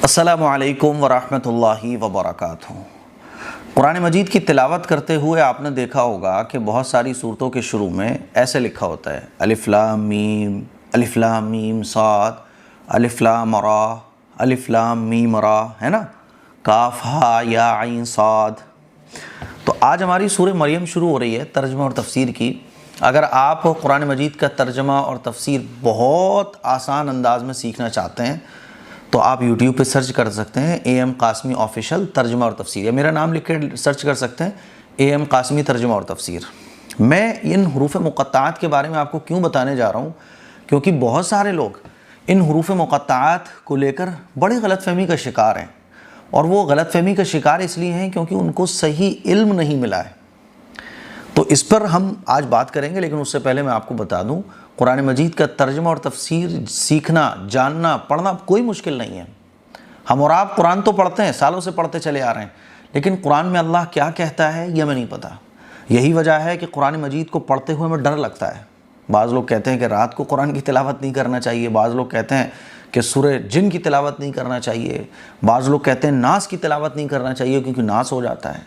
السلام علیکم ورحمۃ اللہ وبرکاتہ۔ قرآن مجید کی تلاوت کرتے ہوئے آپ نے دیکھا ہوگا کہ بہت ساری صورتوں کے شروع میں ایسے لکھا ہوتا ہے الف لام میم صاد الف لام را الف لام میم را، ہے نا، کاف ہا یا عین صاد۔ تو آج ہماری سورہ مریم شروع ہو رہی ہے ترجمہ اور تفسیر کی۔ اگر آپ قرآن مجید کا ترجمہ اور تفسیر بہت آسان انداز میں سیکھنا چاہتے ہیں تو آپ یوٹیوب پہ سرچ کر سکتے ہیں اے ایم قاسمی آفیشل ترجمہ اور تفسیر، یا میرا نام لکھ کے سرچ کر سکتے ہیں اے ایم قاسمی ترجمہ اور تفسیر۔ میں ان حروف مقطعات کے بارے میں آپ کو کیوں بتانے جا رہا ہوں؟ کیونکہ بہت سارے لوگ ان حروف مقطعات کو لے کر بڑی غلط فہمی کا شکار ہیں، اور وہ غلط فہمی کا شکار اس لیے ہیں کیونکہ ان کو صحیح علم نہیں ملا ہے۔ تو اس پر ہم آج بات کریں گے، لیکن اس سے پہلے میں آپ کو بتا دوں قرآن مجید کا ترجمہ اور تفسیر سیکھنا، جاننا، پڑھنا کوئی مشکل نہیں ہے۔ ہم اور آپ قرآن تو پڑھتے ہیں، سالوں سے پڑھتے چلے آ رہے ہیں، لیکن قرآن میں اللہ کیا کہتا ہے یہ ہمیں نہیں پتہ۔ یہی وجہ ہے کہ قرآن مجید کو پڑھتے ہوئے ہمیں ڈر لگتا ہے۔ بعض لوگ کہتے ہیں کہ رات کو قرآن کی تلاوت نہیں کرنا چاہیے، بعض لوگ کہتے ہیں کہ سورہ جن کی تلاوت نہیں کرنا چاہیے، بعض لوگ کہتے ہیں ناس کی تلاوت نہیں کرنا چاہیے کیونکہ ناس ہو جاتا ہے،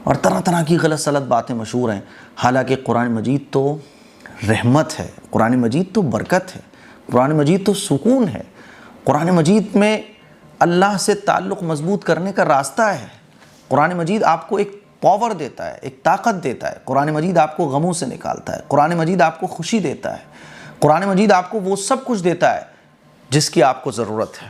اور طرح طرح کی غلط سلط باتیں مشہور ہیں۔ حالانکہ قرآن مجید تو رحمت ہے، قرآن مجید تو برکت ہے، قرآن مجید تو سکون ہے، قرآن مجید میں اللہ سے تعلق مضبوط کرنے کا راستہ ہے۔ قرآن مجید آپ کو ایک پاور دیتا ہے، ایک طاقت دیتا ہے، قرآن مجید آپ کو غموں سے نکالتا ہے، قرآن مجید آپ کو خوشی دیتا ہے، قرآن مجید آپ کو وہ سب کچھ دیتا ہے جس کی آپ کو ضرورت ہے۔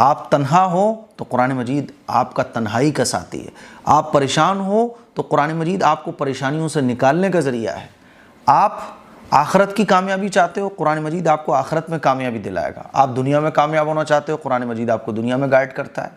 آپ تنہا ہو تو قرآن مجید آپ کا تنہائی کا ساتھی ہے، آپ پریشان ہو تو قرآن مجید آپ کو پریشانیوں سے نکالنے کا ذریعہ ہے، آپ آخرت کی کامیابی چاہتے ہو قرآن مجید آپ کو آخرت میں کامیابی دلائے گا، آپ دنیا میں کامیاب ہونا چاہتے ہو قرآن مجید آپ کو دنیا میں گائیڈ کرتا ہے۔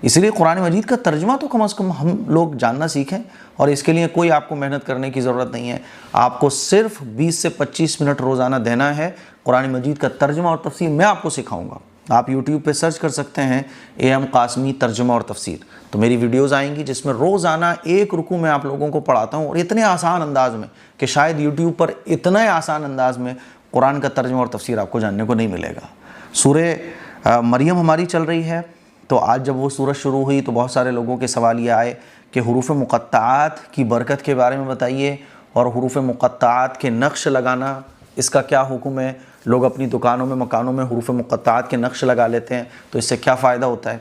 اس لیے قرآن مجید کا ترجمہ تو کم از کم ہم لوگ جاننا سیکھیں، اور اس کے لیے کوئی آپ کو محنت کرنے کی ضرورت نہیں ہے۔ آپ کو صرف 20 سے 25 منٹ روزانہ دینا ہے، قرآن مجید کا ترجمہ اور تفسیر میں آپ کو سکھاؤں گا۔ آپ یوٹیوب پہ سرچ کر سکتے ہیں اے ایم قاسمی ترجمہ اور تفسیر، تو میری ویڈیوز آئیں گی جس میں روزانہ ایک رکوع میں آپ لوگوں کو پڑھاتا ہوں، اور اتنے آسان انداز میں کہ شاید یوٹیوب پر اتنا آسان انداز میں قرآن کا ترجمہ اور تفسیر آپ کو جاننے کو نہیں ملے گا۔ سورہ مریم ہماری چل رہی ہے، تو آج جب وہ سورت شروع ہوئی تو بہت سارے لوگوں کے سوال یہ آئے کہ حروف مقطعات کی برکت کے بارے میں بتائیے، اور حروف مقطعات کے نقش لگانا اس کا کیا حکم ہے؟ لوگ اپنی دکانوں میں، مکانوں میں حروف مقطعات کے نقش لگا لیتے ہیں، تو اس سے کیا فائدہ ہوتا ہے؟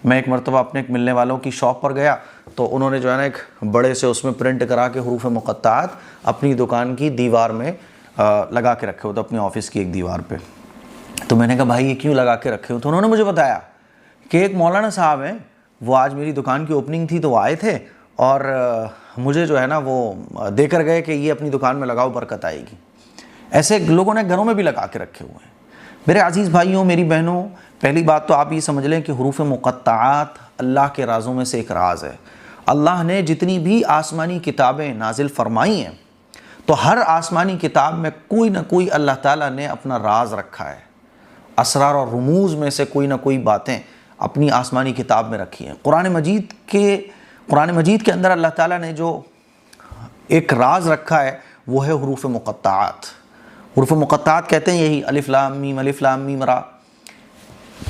میں ایک مرتبہ اپنے ایک ملنے والوں کی شاپ پر گیا تو انہوں نے جو ہے نا ایک بڑے سے اس میں پرنٹ کرا کے حروف مقطعات اپنی دکان کی دیوار میں لگا کے رکھے ہوتے، اپنی آفس کی ایک دیوار پہ۔ تو میں نے کہا بھائی یہ کیوں لگا کے رکھے ہو؟ تو انہوں نے مجھے بتایا کہ ایک مولانا صاحب ہیں، وہ آج میری دکان کی اوپننگ تھی تو وہ آئے تھے، اور مجھے جو ہے نا وہ دے کر گئے کہ یہ اپنی دکان میں لگاؤ، برکت آئے گی۔ ایسے لوگوں نے گھروں میں بھی لگا کے رکھے ہوئے ہیں۔ میرے عزیز بھائیوں، میری بہنوں، پہلی بات تو آپ یہ سمجھ لیں کہ حروف مقطعات اللہ کے رازوں میں سے ایک راز ہے۔ اللہ نے جتنی بھی آسمانی کتابیں نازل فرمائی ہیں تو ہر آسمانی کتاب میں کوئی نہ کوئی اللہ تعالیٰ نے اپنا راز رکھا ہے، اسرار اور رموز میں سے کوئی نہ کوئی باتیں اپنی آسمانی کتاب میں رکھی ہیں۔ قرآن مجید کے اندر اللہ تعالیٰ نے جو ایک راز رکھا ہے وہ ہے حروف مقطعات۔ حروف مقطعات کہتے ہیں یہی الف لام میم را۔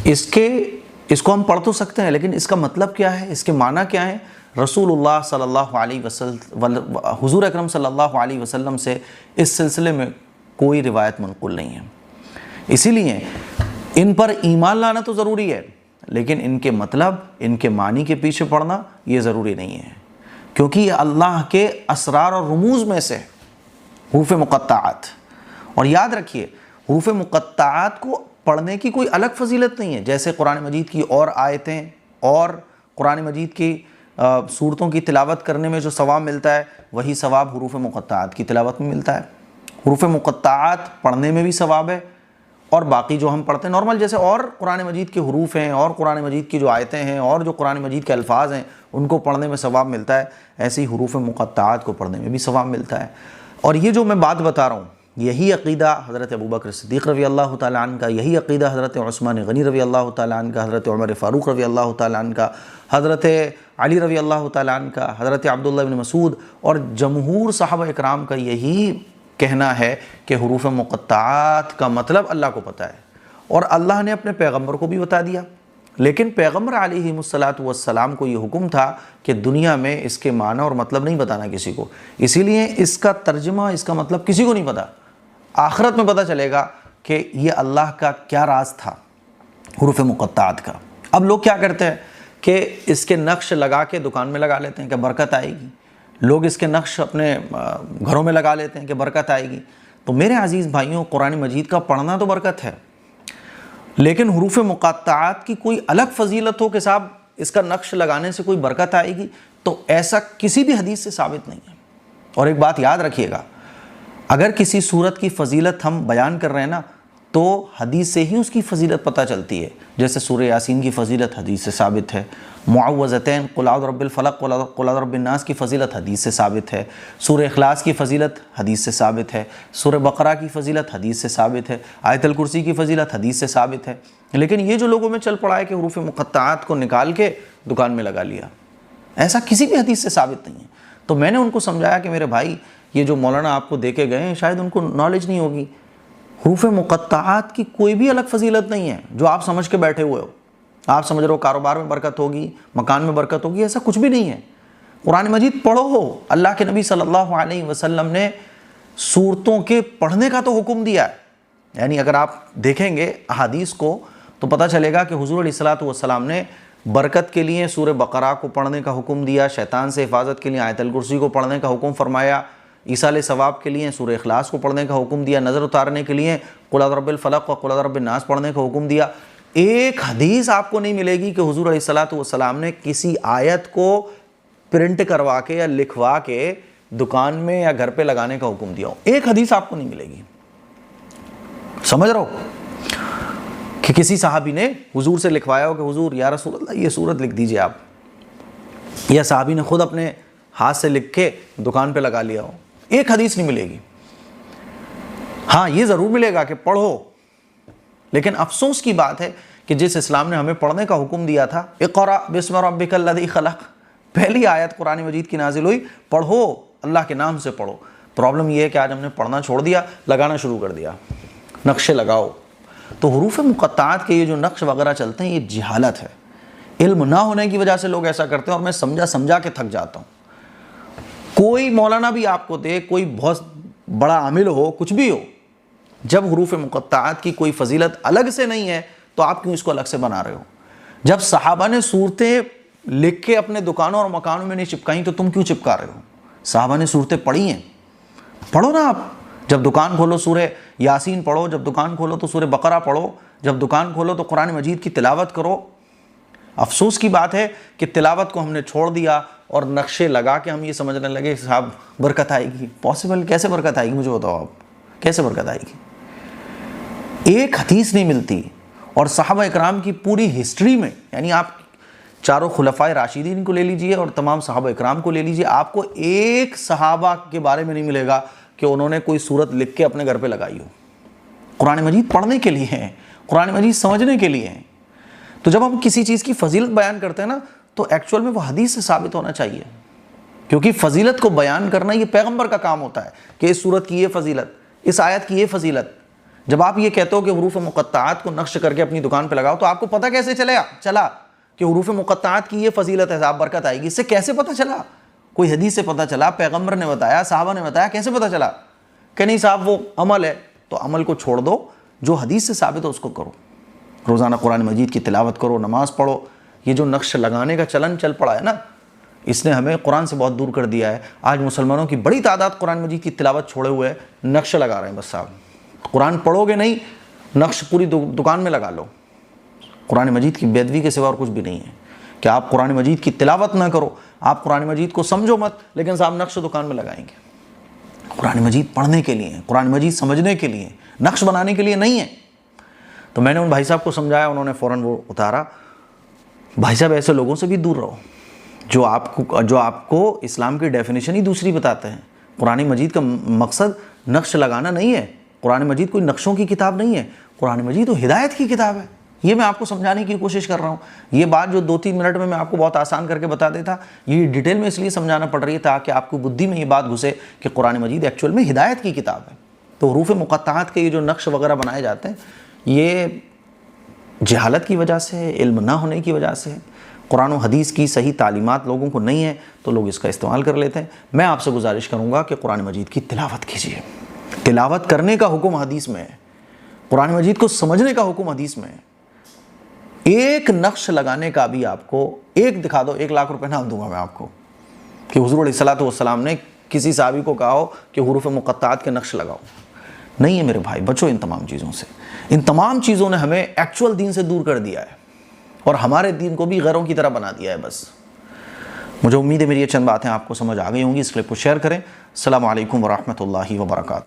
اس کو ہم پڑھ تو سکتے ہیں، لیکن اس کا مطلب کیا ہے، اس کے معنی کیا ہے؟ رسول اللہ صلی اللہ علیہ وسلم، حضور اکرم صلی اللہ علیہ وسلم سے اس سلسلے میں کوئی روایت منقول نہیں ہے۔ اسی لیے ان پر ایمان لانا تو ضروری ہے، لیکن ان کے مطلب، ان کے معنی کے پیچھے پڑھنا یہ ضروری نہیں ہے، کیونکہ یہ اللہ کے اسرار اور رموز میں سے حروف مقطعات۔ اور یاد رکھیے حروف مقطعات کو پڑھنے کی کوئی الگ فضیلت نہیں ہے، جیسے قرآن مجید کی اور آیتیں اور قرآن مجید کی صورتوں کی تلاوت کرنے میں جو ثواب ملتا ہے وہی ثواب حروف مقطعات کی تلاوت میں ملتا ہے۔ حروف مقطعات پڑھنے میں بھی ثواب ہے، اور باقی جو ہم پڑھتے ہیں نارمل جیسے اور قرآن مجید کے حروف ہیں اور قرآن مجید کی جو آیتیں ہیں اور جو قرآن مجید کے الفاظ ہیں ان کو پڑھنے میں ثواب ملتا ہے، ایسے ہی حروف مقطعات کو پڑھنے میں بھی ثواب ملتا ہے۔ اور یہ جو میں بات بتا رہا ہوں یہی عقیدہ حضرت ابوبکر صدیق رضی اللہ تعالیٰ عنہ کا، یہی عقیدہ حضرت عثمان غنی رضی اللہ تعالیٰ عنہ کا، حضرت عمر فاروق رضی اللہ تعالیٰ عنہ کا، حضرت علی رضی اللہ تعالیٰ عنہ کا، حضرت عبداللہ بن مسعود اور جمہور صحابہ اکرام کا یہی کہنا ہے کہ حروف مقطعات کا مطلب اللہ کو پتہ ہے، اور اللہ نے اپنے پیغمبر کو بھی بتا دیا لیکن پیغمبر علیہ الصلاۃ والسلام کو یہ حکم تھا کہ دنیا میں اس کے معنی اور مطلب نہیں بتانا کسی کو، اسی لیے اس کا ترجمہ، اس کا مطلب کسی کو نہیں پتا، آخرت میں پتہ چلے گا کہ یہ اللہ کا کیا راز تھا حروف مقطعات کا۔ اب لوگ کیا کرتے ہیں کہ اس کے نقش لگا کے دکان میں لگا لیتے ہیں کہ برکت آئے گی، لوگ اس کے نقش اپنے گھروں میں لگا لیتے ہیں کہ برکت آئے گی۔ تو میرے عزیز بھائیوں، قرآن مجید کا پڑھنا تو برکت ہے، لیکن حروف مقطعات کی کوئی الگ فضیلت ہو کہ صاحب اس کا نقش لگانے سے کوئی برکت آئے گی، تو ایسا کسی بھی حدیث سے ثابت نہیں ہے۔ اور ایک بات یاد رکھیے گا، اگر کسی صورت کی فضیلت ہم بیان کر رہے ہیں نا تو حدیث سے ہی اس کی فضیلت پتہ چلتی ہے۔ جیسے سورہ یاسین کی فضیلت حدیث سے ثابت ہے، معوذتین قل اعوذ برب الفلق قل اعوذ برب الناس کی فضیلت حدیث سے ثابت ہے، سورہ اخلاص کی فضیلت حدیث سے ثابت ہے، سورہ بقرہ کی فضیلت حدیث سے ثابت ہے، آیت الکرسی کی فضیلت حدیث سے ثابت ہے۔ لیکن یہ جو لوگوں میں چل پڑا ہے کہ حروف مقطعات کو نکال کے دکان میں لگا لیا، ایسا کسی بھی حدیث سے ثابت نہیں ہے۔ تو میں نے ان کو سمجھایا کہ میرے بھائی، یہ جو مولانا آپ کو دے کے گئے ہیں شاید ان کو نالج نہیں ہوگی، حروف مقطعات کی کوئی بھی الگ فضیلت نہیں ہے جو آپ سمجھ کے بیٹھے ہوئے ہو۔ آپ سمجھ رہے ہو کاروبار میں برکت ہوگی، مکان میں برکت ہوگی، ایسا کچھ بھی نہیں ہے۔ قرآن مجید پڑھو، اللہ کے نبی صلی اللہ علیہ وسلم نے سورتوں کے پڑھنے کا تو حکم دیا ہے، یعنی اگر آپ دیکھیں گے احادیث کو تو پتہ چلے گا کہ حضور علیہ الصلاۃ والسلام نے برکت کے لیے سورہ بقرہ کو پڑھنے کا حکم دیا، شیطان سے حفاظت کے لیے آیت الکرسی کو پڑھنے کا حکم فرمایا، ایصال ثواب کے لیے سورہ اخلاص کو پڑھنے کا حکم دیا، نظر اتارنے کے لیے قل اعوذ برب الفلق و قل اعوذ برب الناس پڑھنے کا حکم دیا۔ ایک حدیث آپ کو نہیں ملے گی کہ حضور علیہ الصلاۃ والسلام نے کسی آیت کو پرنٹ کروا کے یا لکھوا کے دکان میں یا گھر پہ لگانے کا حکم دیا ہو، ایک حدیث آپ کو نہیں ملے گی۔ سمجھ رہے ہو کہ کسی صحابی نے حضور سے لکھوایا ہو کہ حضور یا رسول اللہ یہ سورت لکھ دیجئے آپ، یا صحابی نے خود اپنے ہاتھ سے لکھ کے دکان پہ لگا لیا ہو، ایک حدیث نہیں ملے گی۔ ہاں یہ ضرور ملے گا کہ پڑھو، لیکن افسوس کی بات ہے کہ جس اسلام نے ہمیں پڑھنے کا حکم دیا تھا، اقرأ بسم ربک الذی خلق، پہلی آیت قرآن مجید کی نازل ہوئی، پڑھو، اللہ کے نام سے پڑھو۔ پرابلم یہ ہے کہ آج ہم نے پڑھنا چھوڑ دیا، لگانا شروع کر دیا، نقشے لگاؤ۔ تو حروف مقطعات کے یہ جو نقش وغیرہ چلتے ہیں یہ جہالت ہے، علم نہ ہونے کی وجہ سے لوگ ایسا کرتے ہیں، اور میں سمجھا کے تھک جاتا ہوں۔ کوئی مولانا بھی آپ کو دے، کوئی بہت بڑا عامل ہو، کچھ بھی ہو، جب حروف مقطعات کی کوئی فضیلت الگ سے نہیں ہے تو آپ کیوں اس کو الگ سے بنا رہے ہو؟ جب صحابہ نے صورتیں لکھ کے اپنے دکانوں اور مکانوں میں نہیں چپکائیں تو تم کیوں چپکا رہے ہو؟ صحابہ نے صورتیں پڑھی ہیں، پڑھو نا آپ۔ جب دکان کھولو سورہ یاسین پڑھو، جب دکان کھولو تو سورہ بقرہ پڑھو، جب دکان کھولو تو قرآن مجید کی تلاوت کرو۔ افسوس کی بات ہے کہ تلاوت کو ہم نے چھوڑ دیا اور نقشے لگا کے ہم یہ سمجھنے لگے صاحب برکت آئے گی۔ پاسبل کیسے برکت آئے گی؟ مجھے بتاؤ آپ، کیسے برکت آئے گی؟ ایک حدیث نہیں ملتی۔ اور صحابہ اکرام کی پوری ہسٹری میں، یعنی آپ چاروں خلفائے راشدین کو لے لیجئے اور تمام صحابہ اکرام کو لے لیجئے، آپ کو ایک صحابہ کے بارے میں نہیں ملے گا کہ انہوں نے کوئی صورت لکھ کے اپنے گھر پہ لگائی ہو۔ قرآن مجید پڑھنے کے لیے ہیں، قرآن مجید سمجھنے کے لیے ہیں۔ تو جب ہم کسی چیز کی فضیلت بیان کرتے ہیں نا تو ایکچول میں وہ حدیث سے ثابت ہونا چاہیے، کیونکہ فضیلت کو بیان کرنا یہ پیغمبر کا کام ہوتا ہے کہ اس صورت کی یہ فضیلت، اس آیت کی یہ فضیلت۔ جب آپ یہ کہتے ہو کہ حروف مقطعات کو نقش کر کے اپنی دکان پہ لگاؤ تو آپ کو پتہ کیسے چلا کہ حروف مقطعات کی یہ فضیلت ہے، صاحب برکت آئے گی؟ اس سے کیسے پتہ چلا؟ کوئی حدیث سے پتہ چلا، پیغمبر نے بتایا، صحابہ نے بتایا، کیسے پتہ چلا؟ کہ نہیں صاحب وہ عمل ہے، تو عمل کو چھوڑ دو، جو حدیث سے ثابت ہو اس کو کرو۔ روزانہ قرآن مجید کی تلاوت کرو، نماز پڑھو۔ یہ جو نقش لگانے کا چلن چل پڑا ہے نا، اس نے ہمیں قرآن سے بہت دور کر دیا ہے۔ آج مسلمانوں کی بڑی تعداد قرآن مجید کی تلاوت چھوڑے ہوئے نقش لگا رہے ہیں۔ بس صاحب قرآن پڑھو گے نہیں، نقش پوری دکان میں لگا لو۔ قرآن مجید کی بے ادبی کے سوا اور کچھ بھی نہیں ہے کہ آپ قرآن مجید کی تلاوت نہ کرو، آپ قرآن مجید کو سمجھو مت، لیکن صاحب نقش دکان میں لگائیں گے۔ قرآن مجید پڑھنے کے لیے، قرآن مجید سمجھنے کے لیے، نقش بنانے کے لیے نہیں ہے۔ تو میں نے ان بھائی صاحب کو سمجھایا، انہوں نے فوراً وہ اتارا۔ بھائی صاحب ایسے لوگوں سے بھی دور رہو جو آپ کو اسلام کی ڈیفینیشن ہی دوسری بتاتے ہیں۔ قرآن مجید کا مقصد نقش لگانا نہیں ہے، قرآن مجید کوئی نقشوں کی کتاب نہیں ہے، قرآن مجید تو ہدایت کی کتاب ہے۔ یہ میں آپ کو سمجھانے کی کوشش کر رہا ہوں۔ یہ بات جو 2-3 منٹ میں آپ کو بہت آسان کر کے بتا دیتا، یہ ڈیٹیل میں اس لیے سمجھانا پڑ رہی ہے تاکہ آپ کو بدھی میں یہ بات گھسے کہ قرآن مجید ایکچول میں ہدایت کی کتاب ہے۔ تو حروف مقطعات کے یہ جو نقش وغیرہ بنائے جاتے ہیں، یہ جہالت کی وجہ سے ہے، علم نہ ہونے کی وجہ سے ہے، قرآن و حدیث کی صحیح تعلیمات لوگوں کو نہیں ہے تو لوگ اس کا استعمال کر لیتے ہیں۔ میں آپ سے گزارش کروں گا کہ قرآن مجید کی تلاوت کیجیے، تلاوت کرنے کا حکم حدیث میں ہے، قرآن مجید کو سمجھنے کا حکم حدیث میں ہے۔ ایک نقش لگانے کا بھی آپ کو ایک دکھا دو، 1,00,000 روپے نام دوں گا میں آپ کو، کہ حضور علیہ الصلوۃ والسلام نے کسی صحابی کو کہا ہو کہ حروف مقطعات کے نقش لگاؤ۔ نہیں ہے میرے بھائی، بچو ان تمام چیزوں سے۔ ان تمام چیزوں نے ہمیں ایکچول دین سے دور کر دیا ہے اور ہمارے دین کو بھی غیروں کی طرح بنا دیا ہے بس۔ مجھے امید ہے میری یہ چند باتیں آپ کو سمجھ آ گئی ہوں گی۔ اس کلپ کو شیئر کریں۔ السلام علیکم ورحمۃ اللہ وبرکاتہ۔